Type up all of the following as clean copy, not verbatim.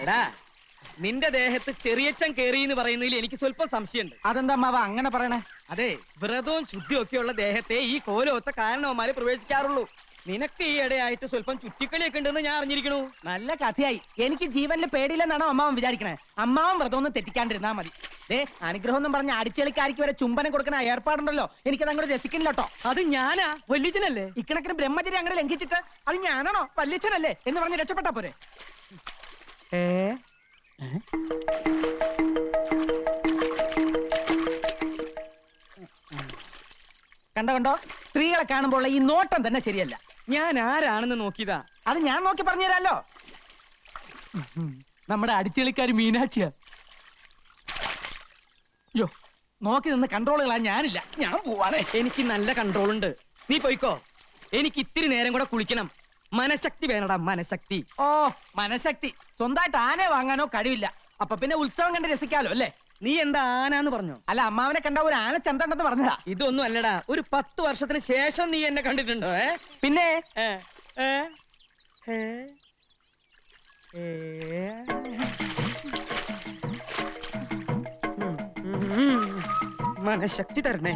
എടാ നിന്റെ ദേഹത്ത് ചെറിയച്ചൻ കേറി എന്ന് പറയുന്നതിൽ എനിക്ക് സ്വല്പം സംശയമുണ്ട്. അതെന്താ അമ്മാവ അങ്ങനെ പറയണേ? അതെ, വ്രതവും ശുദ്ധിയും ഒക്കെയുള്ള ദേഹത്തെ ഈ കോലമൊത്ത കാരണവന്മാരെ പ്രവേശിക്കാറുള്ളൂ. നിനക്ക് ഈ ഇടയായിട്ട് സ്വല്പം ചുറ്റിക്കളിയൊക്കെ ഉണ്ടെന്ന് ഞാൻ അറിഞ്ഞിരിക്കണു. നല്ല കഥയായി. എനിക്ക് ജീവനിൽ പേടിയില്ലെന്നാണോ അമ്മാവൻ വിചാരിക്കണേ? അമ്മാവൻ വ്രതം ഒന്ന് തെറ്റിക്കാണ്ടിരുന്നാ മതി. അനുഗ്രഹം എന്നും പറഞ്ഞ അടിച്ചെളിക്കാരിക്ക് വരെ ചുംബനം കൊടുക്കുന്ന ഏർപ്പാടുണ്ടല്ലോ, എനിക്കത് അങ്ങോട്ട് രസിക്കുന്നില്ലോട്ടോ. അത് ഞാനാ, വല്യച്ഛനല്ലേ? ഇക്കണക്കിന് ബ്രഹ്മചര്യം അങ്ങനെ ലംഘിച്ചിട്ട് അത് ഞാനാണോ വല്യച്ഛനല്ലേ എന്ന് പറഞ്ഞ് രക്ഷപ്പെട്ടാ പോരെ? കണ്ടോ, സ്ത്രീകളെ കാണുമ്പോൾ ഈ നോട്ടം തന്നെ ശരിയല്ല. ഞാൻ ആരാണെന്ന് നോക്കിയതാ. അത് ഞാൻ നോക്കി പറഞ്ഞു തരാലോ. നമ്മുടെ അടിച്ചെളിക്കാരി മീനാക്ഷിയാ. യോ, നോക്കി നിന്ന് കൺട്രോളുകളാ ഞാനില്ല. ഞാൻ പോവാണേ. എനിക്ക് നല്ല കൺട്രോൾ ഉണ്ട്. നീ പോയിക്കോ. എനിക്ക് ഇത്തിരി നേരം കൂടെ കുളിക്കണം. മനഃശക്തി വേണടാ, മനഃശക്തി. ഓ, മനഃശക്തി. സ്വന്തമായിട്ട് ആനയെ വാങ്ങാനോ കഴിവില്ല. അപ്പൊ പിന്നെ ഉത്സവം കണ്ട് രസിക്കാലോ അല്ലേ? നീ എന്താ ആനാന്ന് പറഞ്ഞോ? അല്ല, അമ്മാവനെ കണ്ട ഒരു ആന ചന്തണ്ടെന്ന് പറഞ്ഞതാ. ഇതൊന്നും അല്ലടാ, ഒരു 10 വർഷത്തിന് ശേഷം നീ എന്നെ കണ്ടിട്ടുണ്ടോ? പിന്നെ മനഃശക്തി തരണേ.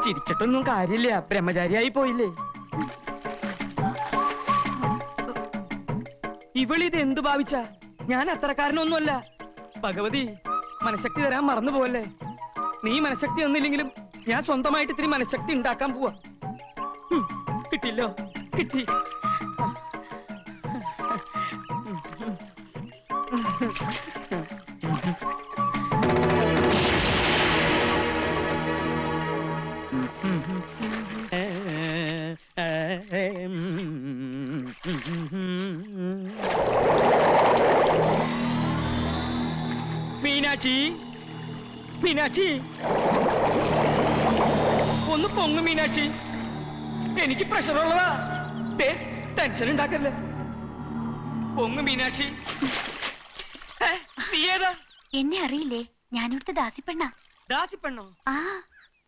ചിരിച്ചിട്ടൊന്നും കാര്യമില്ല, ബ്രഹ്മചാരിയായി പോയില്ലേ. ഇവളിത് എന്തു ഭാവിച്ച? ഞാൻ അത്രക്കാരനൊന്നുമല്ല. ഭഗവതി, മനഃശക്തി തരാൻ മറന്നു പോവല്ലേ. നീ മനഃശക്തി ഒന്നില്ലെങ്കിലും ഞാൻ സ്വന്തമായിട്ട് ഇത്തിരി മനഃശക്തി ഉണ്ടാക്കാൻ പോവാ. കിട്ടില്ലോ, കിട്ടി. മീനാക്ഷി, മീനാക്ഷി, ഒന്ന് പൊങ്ങു മീനാക്ഷി. എനിക്ക് പ്രഷറുള്ളതാ. ടെൻഷൻ ഉണ്ടാക്കല്ലേ. പൊങ്ങു മീനാക്ഷി. നീ ഏതാ? എന്നെ അറിയില്ലേ? ഞാനിവിടുത്തെ ദാസിപ്പെണ്ണ. ദാസിപ്പെണ്ണോ? ആ.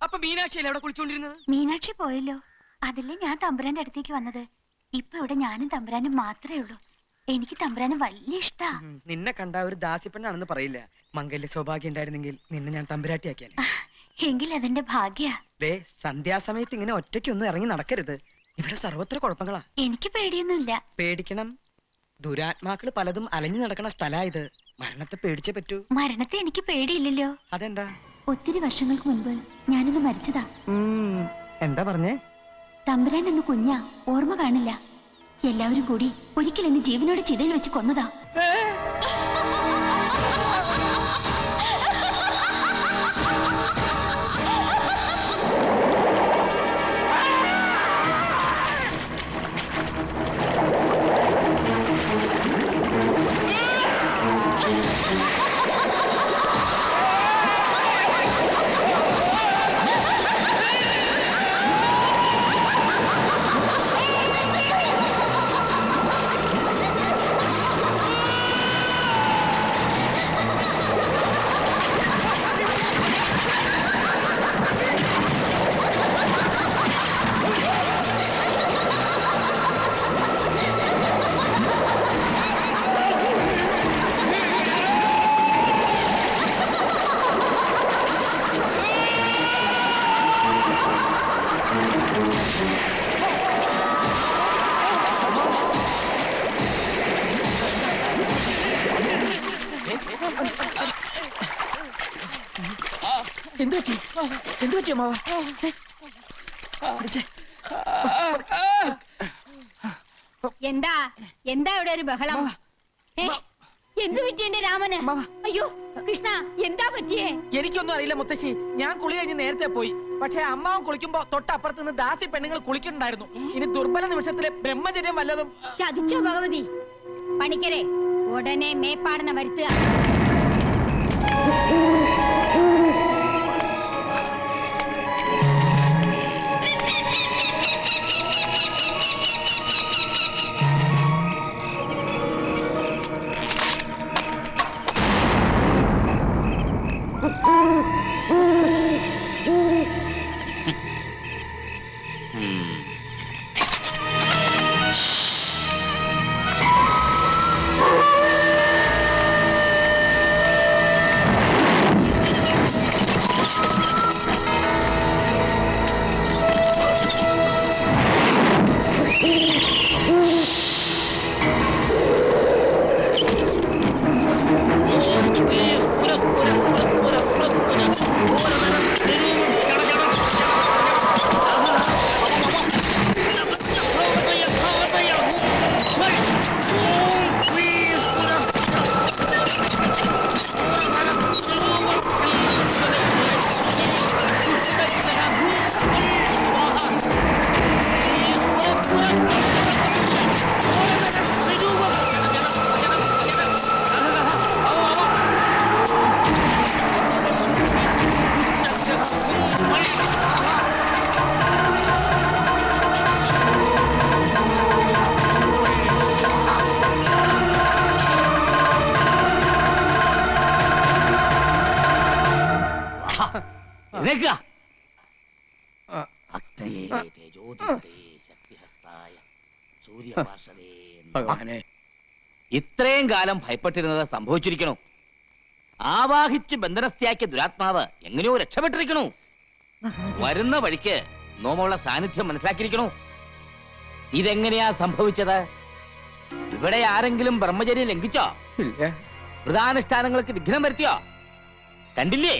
അപ്പൊ മീനാക്ഷിയല്ലേ അവിടെ കുളിച്ചോണ്ടിരുന്നത്? മീനാക്ഷി പോയല്ലോ. അതല്ലേ ഞാൻ തമ്പുരാന്റെ അടുത്തേക്ക് വന്നത്. ഇപ്പൊ ഇവിടെ ഞാനും തമ്പുരാനും മാത്രമേ ഉള്ളൂ. എനിക്ക് തമ്പുരാന് വലിയ ഇഷ്ടാ. നിന്നെ കണ്ട ഒരു ദാസിപ്പെണ്ണാണെന്ന് പറയില്ല. മംഗല്യ സൗഭാഗ്യം ഉണ്ടായിരുന്നെങ്കിൽ നിന്നെ ഞാൻ തമ്പുരാട്ടിയാക്കിയാലേ. എങ്കിൽ അതെന്റെ ഭാഗ്യ. സന്ധ്യാസമയത്ത് ഇങ്ങനെ ഒറ്റയ്ക്കൊന്നും ഇറങ്ങി നടക്കരുത്. ഇവിടെ സർവത്ര കുഴപ്പങ്ങളാ. എനിക്ക് പേടിയൊന്നുമില്ല. പേടിക്കണം. ദുരാത്മാക്കള് പലതും അലഞ്ഞു നടക്കണ സ്ഥലാ ഇത്. മരണത്തെ പേടിച്ചേ പറ്റൂ. മരണത്തെ എനിക്ക് പേടിയില്ലല്ലോ. അതെന്താ? ഒത്തിരി വർഷങ്ങൾക്ക് മുൻപ് ഞാനൊന്ന് മരിച്ചതാ. എന്താ പറഞ്ഞേ? തമ്പുരാൻ എന്ന് കുഞ്ഞാ, ഓർമ്മ കാണില്ല. എല്ലാവരും കൂടി ഒരിക്കൽ എന്നെ ജീവനോടെ ചിതയിൽ വെച്ച് കൊന്നതാ. എന്താ എന്താ ഇവിടെ ഒരു ബഹളം? എന്തു പറ്റി എന്റെ രാമന്? അയ്യോ കൃഷ്ണ, എന്താ പറ്റിയേ? എനിക്കൊന്നും അറിയില്ല മുത്തശ്ശി. ഞാൻ കുളി കഴിഞ്ഞ് നേരത്തെ പോയി. പക്ഷെ അമ്മാവൻ കുളിക്കുമ്പോ തൊട്ടപ്പുറത്ത് നിന്ന് ദാസി പെണ്ണുങ്ങൾ കുളിക്കുന്നുണ്ടായിരുന്നു. ഇനി ദുർബല നിമിഷത്തിലെ ബ്രഹ്മചര്യം വല്ലതും ചതിച്ചോ ഭഗവതി? പണിക്കരെ, ഉടനെ മേപ്പാടുന്ന വരുത്തുക. ഇത്രയും കാലം ഭയപ്പെട്ടിരുന്നത് സംഭവിച്ചിരിക്കണു. ആവാഹിച്ച് ബന്ധനസ്ഥയാക്കിയ ദുരാത്മാവ് എങ്ങനെയോ രക്ഷപ്പെട്ടിരിക്കണു. വരുന്ന വഴിക്ക് നോമുള്ള സാന്നിധ്യം മനസ്സിലാക്കിയിരിക്കണു. ഇതെങ്ങനെയാ സംഭവിച്ചത്? ഇവിടെ ആരെങ്കിലും ബ്രഹ്മചര്യം ലംഘിച്ചോ? വ്രതാനുഷ്ഠാനങ്ങൾക്ക് വിഘ്നം വരുത്തിയോ? കണ്ടില്ലേ,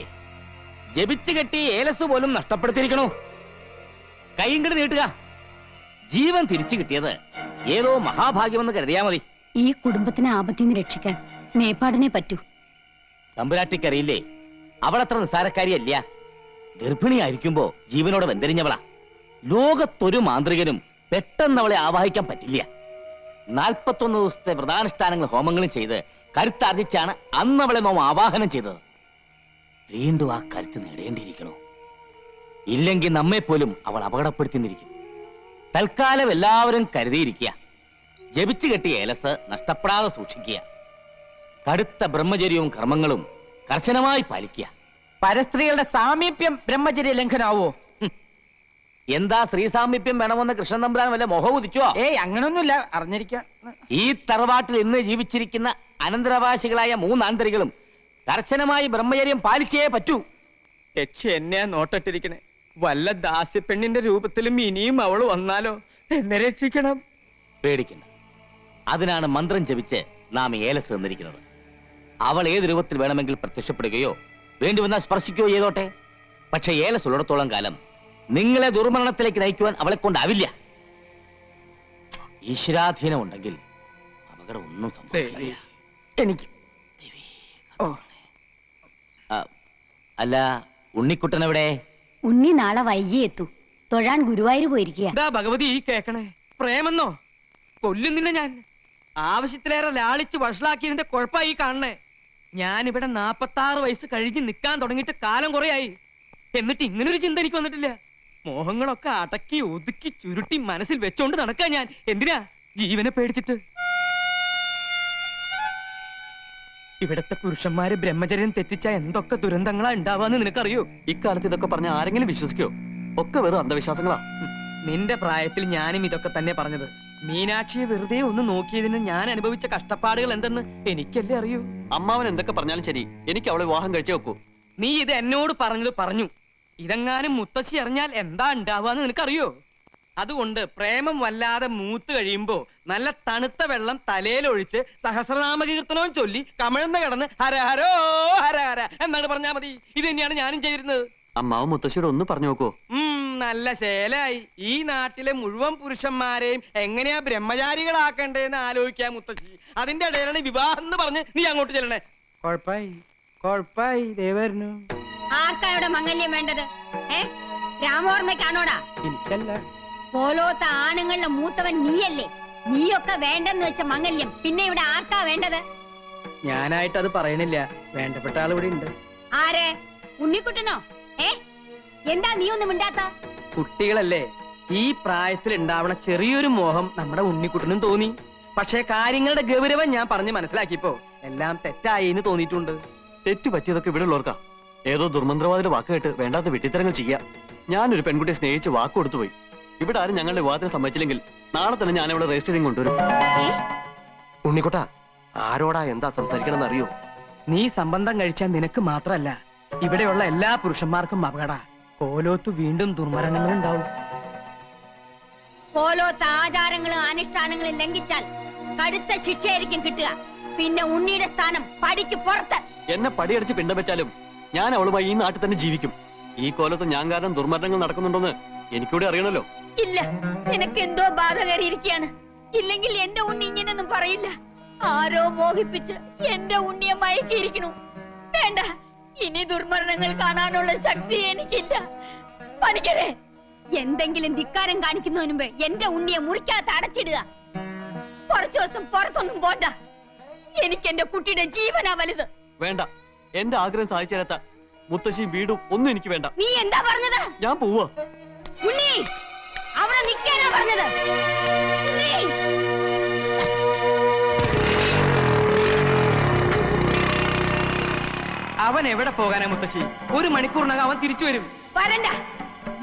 ജപിച്ചു കെട്ടി ഏലസ് പോലും നഷ്ടപ്പെടുത്തിയിരിക്കണു. കൈയിങ്ങട് നീട്ടുക. ജീവൻ തിരിച്ചു കിട്ടിയത് ഏതോ മഹാഭാഗ്യമെന്ന് കരുതിയാ മതി. ഈ കുടുംബത്തിനെ ആപത്തിൽ നിന്ന് രക്ഷിക്കാൻ മേപ്പാടിനെ പറ്റൂ. തമ്പുരാട്ടിക്കറിയില്ലേ, അവളത്ര നിസ്സാരക്കാരിയല്ല. ഗർഭിണിയായിരിക്കുമ്പോ ജീവനോടെ വെന്തരിഞ്ഞവളാ. ലോകത്തൊരു മാന്ത്രികനും പെട്ടെന്ന് അവളെ ആവാഹിക്കാൻ പറ്റില്ല. 41 ദിവസത്തെ വ്രതാനുഷ്ഠാനങ്ങൾ ഹോമങ്ങളും ചെയ്ത് കരുത്താർജിച്ചാണ് അന്ന് അവളെ നോം ആവാഹനം ചെയ്തത്. വീണ്ടും ആ കരുത്ത് നേടേണ്ടിയിരിക്കണോ? ഇല്ലെങ്കിൽ നമ്മെ പോലും അവൾ അപകടപ്പെടുത്തിയിരിക്കും. തൽക്കാലം എല്ലാവരും കരുതിയിരിക്കുക. ജപിച്ചു കെട്ടിയ ഏലസ് നഷ്ടപ്പെടാതെ സൂക്ഷിക്കുക. കടുത്ത ബ്രഹ്മചര്യവും കർമ്മങ്ങളും കർശനമായി പാലിക്കുക. പരസ്ത്രീകളുടെ സാമീപ്യം ബ്രഹ്മചര്യ ലംഘനാവോ? എന്താ സ്ത്രീ സാമീപ്യം വേണമെന്ന് കൃഷ്ണൻ തമ്പുരാൻ വല്ല മോഹം ഉദിച്ചോ? ഏയ്, അങ്ങനൊന്നുമില്ല, അറിഞ്ഞിരിക്കാം. ഈ തറവാട്ടിൽ ഇന്ന് ജീവിച്ചിരിക്കുന്ന അനന്തരാവാസികളായ 3 ആന്തരികളും കർശനമായി ബ്രഹ്മചര്യം പാലിച്ചേ പറ്റൂ. യക്ഷി എന്നെയാ നോട്ടിട്ടിരിക്കണേ. വല്ല ദാസ്യപ്പെണ്ണിന്റെ രൂപത്തിലും ഇനിയും അവള് വന്നാലോ? എന്നെ രക്ഷിക്കണം. പേടിക്കണ്ട. അതിനാണ് മന്ത്രം ജപിച്ച് നാം ഏലസ് തന്നിരിക്കുന്നത്. അവൾ ഏത് രൂപത്തിൽ വേണമെങ്കിൽ പ്രത്യക്ഷപ്പെടുകയോ വേണ്ടി വന്നാൽ സ്പർശിക്കുകയോ ചെയ്തോട്ടെ. പക്ഷെ ഏലസ് ഉള്ളിടത്തോളം കാലം നിങ്ങളെ ദുർമരണത്തിലേക്ക് നയിക്കുവാൻ അവളെ കൊണ്ടാവില്ല. ഈശ്വരാധീനം ഉണ്ടെങ്കിൽ അപകടം ഒന്നും സംഭവിക്കില്ല. എനിക്ക് അല്ല, ഉണ്ണിക്കുട്ടൻ എവിടെ? ഉണ്ണി നാളെ വൈകി എത്തൂ. തൊഴാൻ ഗുരുവായൂർ പോയിരിക്കുക. എന്താ ഭഗവതി ഈ കേക്കണേ? പ്രേമെന്നോ? കൊല്ലും നിന്നെ ഞാൻ. ആവശ്യത്തിലേറെ ലാളിച്ച് വഷളാക്കിയതിന്റെ കുഴപ്പമായി കാണണേ. ഞാനിവിടെ 46 വയസ്സ് കഴിഞ്ഞ് നിൽക്കാൻ തുടങ്ങിയിട്ട് കാലം കുറയായി. എന്നിട്ട് ഇങ്ങനൊരു ചിന്ത എനിക്ക് വന്നിട്ടില്ല. മോഹങ്ങളൊക്കെ അടക്കി ഒതുക്കി ചുരുട്ടി മനസ്സിൽ വെച്ചോണ്ട് നടക്കാ ഞാൻ. എന്തിനാ? ജീവനെ പേടിച്ചിട്ട്. ഇവിടത്തെ പുരുഷന്മാര് ബ്രഹ്മചര്യം തെറ്റിച്ച എന്തൊക്കെ ദുരന്തങ്ങളാ ഉണ്ടാവാന്ന് നിനക്കറിയോ? ഇക്കാലത്ത് ഇതൊക്കെ പറഞ്ഞ ആരെങ്കിലും വിശ്വസിക്കോ? ഒക്കെ വെറും അന്ധവിശ്വാസങ്ങളാ. നിന്റെ പ്രായത്തിൽ ഞാനും ഇതൊക്കെ തന്നെ പറഞ്ഞത്. മീനാക്ഷിയെ വെറുതെ ഒന്ന് നോക്കിയതിന് ഞാൻ അനുഭവിച്ച കഷ്ടപ്പാടുകൾ എന്തെന്ന് എനിക്കല്ലേ അറിയൂ. അമ്മാവൻ എന്തൊക്കെ പറഞ്ഞാലും ശരി, എനിക്ക് അവളെ വിവാഹം കഴിച്ചേ വെക്കൂ. നീ ഇത് എന്നോട് പറഞ്ഞത് പറഞ്ഞു. ഇതെങ്ങാനും മുത്തശ്ശി അറിഞ്ഞാൽ എന്താ ഉണ്ടാവാന്ന് നിനക്കറിയോ? അതുകൊണ്ട് പ്രേമം വല്ലാതെ മൂത്ത് കഴിയുമ്പോ നല്ല തണുത്ത വെള്ളം തലയിലൊഴിച്ച് സഹസ്രനാമകീർത്തനവും ചൊല്ലി കമിഴ്ന്ന് കിടന്ന് ഹര ഹരോ ഹര ഹര എന്നാണ് പറഞ്ഞാ മതി. ഇത് തന്നെയാണ് ഞാനും ചെയ്തിരുന്നത്. അമ്മാവൻ മുത്തശ്ശിയോട് ഒന്ന് പറഞ്ഞു നോക്കൂ. നല്ല ശേലായി. ഈ നാട്ടിലെ മുഴുവൻ പുരുഷന്മാരെയും എങ്ങനെയാ ബ്രഹ്മചാരികളാക്കണ്ടേന്ന് ആലോചിക്കാൻ മുത്തശ്ശി. അതിന്റെ ഇടയിലാണ് വിവാഹം എന്ന് പറഞ്ഞ് നീ അങ്ങോട്ട് ചെല്ലണേ. കൊഴപ്പായി ദേവരുന്നു. ആർക്കായുടെ മംഗല്യം വേണ്ടത്? രാമോർമ്മയ്ക്കാണോടാ? എനിക്കല്ല. പോലോത്ത ആണുങ്ങളുടെ മൂത്തവൻ നീയല്ലേ? നീയൊക്കെ വേണ്ടെന്ന് വെച്ച മംഗല്യം പിന്നെ ഇവിടെ ആർക്കാ വേണ്ടത്? ഞാനായിട്ട് അത് പറയണില്ല. വേണ്ടപ്പെട്ട ആൾ ഇവിടെ ഉണ്ട്. ആരെ? ഉണ്ണിക്കുട്ടനോ? എന്താ നീ ഒന്നും മിണ്ടാത്ത? കുട്ടികളല്ലേ, ഈ പ്രായത്തിൽ ഉണ്ടാവണ ചെറിയൊരു മോഹം നമ്മുടെ ഉണ്ണിക്കുട്ടനും തോന്നി. പക്ഷേ കാര്യങ്ങളുടെ ഗൗരവം ഞാൻ പറഞ്ഞ് മനസ്സിലാക്കിയപ്പോ എല്ലാം തെറ്റായി എന്ന് തോന്നിയിട്ടുണ്ട്. തെറ്റു പറ്റിയതൊക്കെ ഇവിടെ ഉള്ളവർക്കാ. ഏതോ ദുർമന്ത്രവാദിയുടെ വാക്ക് കേട്ട് വേണ്ടാത്ത വെട്ടിത്തരങ്ങൾ ചെയ്യാം. ഞാനൊരു പെൺകുട്ടിയെ സ്നേഹിച്ച് വാക്ക് കൊടുത്തുപോയി. ഇവിടെ ആരും ഞങ്ങളുടെ വിവാഹത്തിന് സമ്മതിച്ചില്ലെങ്കിൽ നാളെ തന്നെ ഞാൻ ഇവിടെ രജിസ്റ്ററിംഗ് കൊണ്ടുവരും. ഉണ്ണിക്കുട്ട, ആരോടാ എന്താ സംസാരിക്കണമെന്ന് അറിയോ? നീ സംബന്ധം കഴിച്ചാൽ നിനക്ക് മാത്രല്ല ഇവിടെയുള്ള എല്ലാ പുരുഷന്മാർക്കും അപകട. കോലോത്ത് വീണ്ടും ദുർമരണങ്ങൾ ഉണ്ടാവും. പോലോത്ത ആചാരങ്ങളും അനുഷ്ഠാനങ്ങളും ലംഘിച്ചാൽ കടുത്ത ശിക്ഷയായിരിക്കും കിട്ടുക. പിന്നെ ഉണ്ണിയുടെ സ്ഥാനം പടിക്ക് പുറത്ത്. എന്നെ പടിയടിച്ച് പിണ്ടം വെച്ചാലും ഞാൻ അവളുമായി ഈ നാട്ടിൽ തന്നെ ജീവിക്കും. ഈ കോലത്ത് ഞാൻ കാരണം ദുർമരണങ്ങൾ നടക്കുന്നുണ്ടോന്ന് എനിക്കൂടെ അറിയണല്ലോ. ഇല്ല, നിനക്ക് എന്തോ ബാധ കയറിയിരിക്കുകയാണ്. ഇല്ലെങ്കിൽ എന്റെ ഉണ്ണി ഇങ്ങനൊന്നും പറയില്ല. ആരോ മോഹിപ്പിച്ച് എന്റെ ഉണ്ണിയെ മയക്കിയിരിക്കണു. വേണ്ട, ഇനി ദുർമരണങ്ങൾ കാണാനുള്ള ശക്തി എനിക്കില്ല. പണിക്കരെ, എന്തെങ്കിലും ധിക്കാരം കാണിക്കുന്നതിന് മുമ്പ് എന്റെ ഉണ്ണിയെ മുറിക്കകത്ത് അടച്ചിടുക. കുറച്ചു ദിവസം പുറത്തൊന്നും പോണ്ട. എനിക്ക് എന്റെ കുട്ടിയുടെ ജീവനാ വലുത്. വേണ്ട, എന്റെ ആഗ്രഹം സാധിച്ചു തരാത്ത മുത്തശ്ശിയും വീടും ഒന്നും എനിക്ക് വേണ്ട. നീ എന്താ പറഞ്ഞത്? ഞാൻ പോവാ. ഉണ്ണി, അവിടെ നിൽക്കാനാ പറഞ്ഞത്. ഉണ്ണി, അവൻ എവിടെ പോകാനാ മുത്തശ്ശി? 1 മണിക്കൂറിനകം അവൻ തിരിച്ചു വരും. വരണ്ട.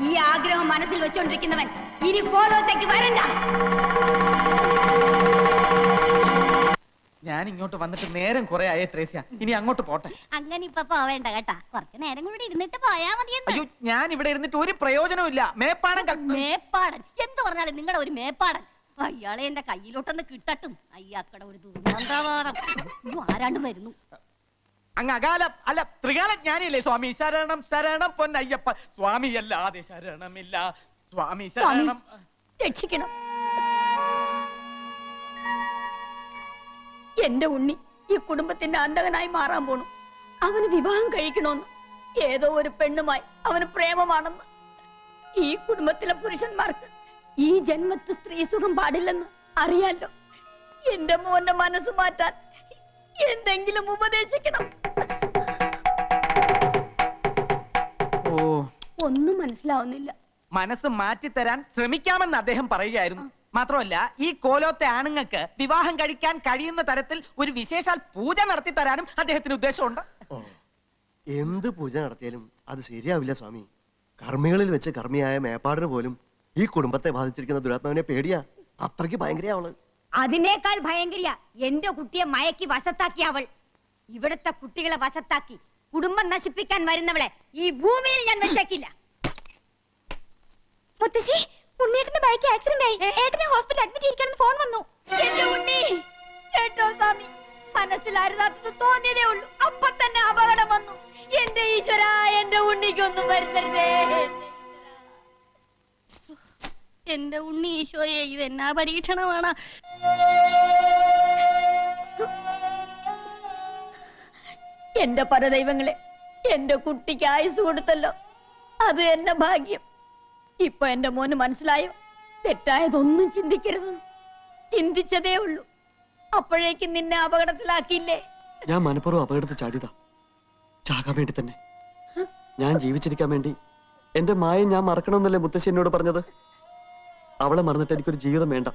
ഈ ആഗ്രഹം മനസ്സിൽ വെച്ചോണ്ടിരിക്കുന്നവൻ ഇനി കോലോത്തേക്ക് വരണ്ട. ഞാൻ ഇങ്ങോട്ട് വന്നിട്ട് നേരം കുറെ ആയേ ത്രേസ്യ, ഇനി അങ്ങോട്ട് പോട്ടെ. അങ്ങനെ ഇപ്പൊ പോവേണ്ട കേട്ടാ, കുറച്ചു നേരം കൂടി ഇരുന്നിട്ട് പോയാ മതിയെന്ന്. അയ്യോ, ഞാൻ ഇവിടെ ഇരുന്നിട്ട് ഒരു പ്രയോജനവും ഇല്ല. മേപ്പാടം മേപ്പാടൻ എന്ത് പറഞ്ഞാലും നിങ്ങളുടെ ഒരു മേപ്പാടൻ. അയാളെ എന്റെ കയ്യിലോട്ടൊന്ന് കിട്ടട്ടും. അയ്യാക്കട ഒരു ദുർഗന്ധവാദം. ആരാണ്ടും വരുന്നു. അങ്ങ് അകാലം അല്ല ത്രികാലം ജ്ഞാനിയല്ലേ സ്വാമി? ശരണം ശരണം പൊന്നയ്യപ്പ സ്വാമി, അല്ലാതെ ശരണമില്ല സ്വാമി. ശരണം. രക്ഷിക്കണം. എന്റെ ഉണ്ണി ഈ കുടുംബത്തിന്റെ അന്തകനായി മാറാൻ പോണു. അവന് വിവാഹം കഴിക്കണമെന്ന് ഏതോ ഒരു പെണ്ണുമായി അവന് പ്രേമമാണെന്ന്. ഈ കുടുംബത്തിലെ പുരുഷന്മാർക്ക് ഈ ജന്മത്ത് സ്ത്രീ സുഖം പാടില്ലെന്ന് അറിയാലോ. എന്റെ മോന്റെ മനസ്സ് മാറ്റാൻ എന്തെങ്കിലും ഉപദേശിക്കണം. ഓ, ഒന്നും മനസ്സിലാവുന്നില്ല. മനസ്സ് മാറ്റിത്തരാൻ ശ്രമിക്കാമെന്ന് അദ്ദേഹം പറയുകയായിരുന്നു. മാത്രമല്ല, ഈ കോലോത്തെ ആണുങ്ങൾക്ക് വിവാഹം കഴിക്കാൻ കഴിയുന്ന തരത്തിൽ ഒരു വിശേഷാൽ പൂജ നടത്തി തരാനും അദ്ദേഹത്തിന് ഉദ്ദേശമുണ്ട്. എന്ത് പൂജ നടത്തിയാലും അത് ശരിയാവില്ല സ്വാമി. കർമ്മികളിൽ വെച്ച് കർമ്മിയായ മേപ്പാടിന് പോലും ഈ കുടുംബത്തെ ബാധിച്ചിരിക്കുന്ന ദുരാത്മാവിനെ പേടിയാ. അത്രയ്ക്ക് ഭയങ്കര അവള്. അതിനേക്കാൾ ഭയങ്കരിയ എന്റെ കുട്ടിയെ മയക്കി വശത്താക്കി അവൾ. ഇവിടത്തെ കുട്ടികളെ വശത്താക്കി കുടുംബം നശിപ്പിക്കാൻ വരുന്നവളെ ഈ ഭൂമിയിൽ ഞാൻ വെച്ചേക്കില്ല. മുത്തശ്ശി, ഉണ്ണിയേട്ടന്റെ ബൈക്ക് ആക്സിഡന്റ് ആയി. ഏട്ടനെ ഹോസ്പിറ്റലിൽ അഡ്മിറ്റ് ചെയ്യിക്കണമെന്ന് ഫോൺ വന്നു. എന്റെ ഉണ്ണി കേട്ടോ സ്വാമി, മനസ്സിലായിരുന്നത് തോന്നിയതേ ഉള്ളൂ, അപ്പൊ തന്നെ അപകടം വന്നു. എന്റെ ഈശ്വര, എന്റെ ഉണ്ണിക്കൊന്നും വരുത്തരുതേ. എന്റെ ഉണ്ണി ഈശോയെ, ഇത് എന്നാ പരീക്ഷണമാണ്. എന്റെ പരദൈവങ്ങളെ, എന്റെ കുട്ടിക്ക് ആയുസ് കൊടുത്തല്ലോ, അത് എന്റെ ഭാഗ്യം. ഇപ്പൊ എന്റെ മോന് മനസ്സിലായോ, തെറ്റായതൊന്നും ചിന്തിക്കരുത്. ചിന്തിച്ചതേ ഉള്ളൂ, അപ്പോഴേക്കും നിന്നെ അപകടത്തിലാക്കിയില്ലേ. ഞാൻ മനഃപൂർവ്വം അപകടത്തിൽ ചാടിയതാ, ചാകാൻ വേണ്ടി തന്നെ. ഞാൻ ജീവിച്ചിരിക്കാൻ വേണ്ടി എന്റെ മായ ഞാൻ മറക്കണമെന്നല്ലേ മുത്തശ്ശി എന്നോട് പറഞ്ഞത്. അവളെ മറന്നിട്ട് എനിക്കൊരു ജീവിതം വേണ്ട.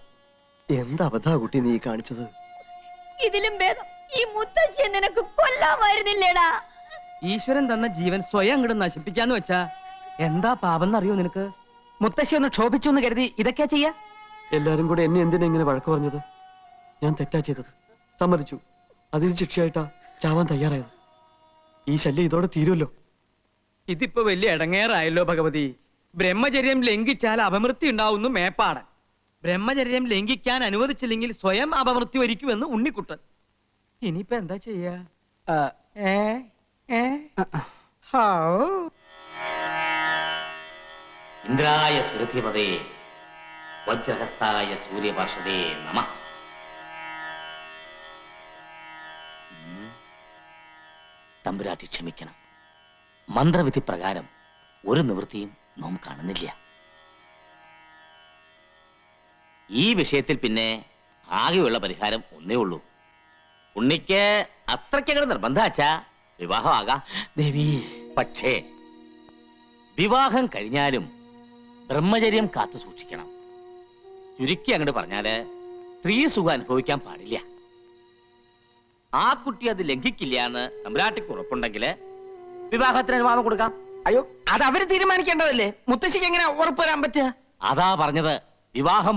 എന്താ അബദ്ധാ കുട്ടി നീ കാണിച്ചത്? ഇതിലും ഭേദം ഈ മുത്തശ്ശിയെ നിനക്ക് കൊല്ലാമായിരുന്നില്ലേടാ. ഈശ്വരൻ തന്ന ജീവൻ സ്വയം അങ്ങോട്ട് നശിപ്പിക്കാന്ന് വെച്ചാ എന്താ പാപം എന്നറിയോ നിനക്ക്? മുത്തശ്ശി ഒന്ന് ക്ഷോഭിച്ചു എന്ന് കരുതി ഇതൊക്കെയാ ചെയ്യാ? എല്ലാരും കൂടെ എന്നെ എന്തിനാ ഇങ്ങനെ വഴക്ക് പറഞ്ഞത്? ഞാൻ തെറ്റാ ചെയ്തത്, സമ്മതിച്ചു. അതിന് ശിക്ഷയായിട്ടാ ചാവാൻ തയ്യാറായത്. ഈ ശല്യം ഇതോടെ തീരുമല്ലോ. ഇതിപ്പോ വലിയ ഇടങ്ങേറായല്ലോ ഭഗവതി. ബ്രഹ്മചര്യം ലംഘിച്ചാൽ അപമൃത്യു ഉണ്ടാവുന്നു മേപ്പാടൻ. ബ്രഹ്മചര്യം ലംഘിക്കാൻ അനുവദിച്ചില്ലെങ്കിൽ സ്വയം അപമൃത്യു വരിക്കുമെന്ന് ഉണ്ണിക്കുട്ടൻ. ഇനിയിപ്പോ എന്താ ചെയ്യാ? ഇന്ദ്രായ സുരധിപതേ വജ്രഹസ്തായ സൂര്യപാർഷദേ നമഃ. തമ്പുരാട്ടി ക്ഷമിക്കണം. മന്ത്രവിധി പ്രകാരം ഒരു നിവൃത്തിയും നാം കാണുന്നില്ല. ഈ വിഷയത്തിൽ പിന്നെ ആകെയുള്ള പരിഹാരം ഒന്നേ ഉള്ളൂ. ഉണ്ണിക്ക് അത്രയ്ക്കങ്ങട് നിർബന്ധാച്ചാ വിവാഹമാകാം ദേവി. പക്ഷേ വിവാഹം കഴിഞ്ഞാലും ബ്രഹ്മചര്യം കാത്തു സൂക്ഷിക്കണം. ചുരുക്കി അങ്ങോട്ട് പറഞ്ഞാല് സ്ത്രീ സുഖം അനുഭവിക്കാൻ പാടില്ല. ആ കുട്ടി അത് ലംഘിക്കില്ല എന്ന് തമ്പുരാട്ടിക്ക് ഉറപ്പുണ്ടെങ്കിൽ വിവാഹത്തിന് അനുവാദം കൊടുക്കാം. അയ്യോ, അത് അവര് തീരുമാനിക്കേണ്ടതല്ലേ. മുത്തശ്ശിക്ക് എങ്ങനെ ഉറപ്പ് വരാൻ പറ്റുക? അതാ പറഞ്ഞത്, വിവാഹം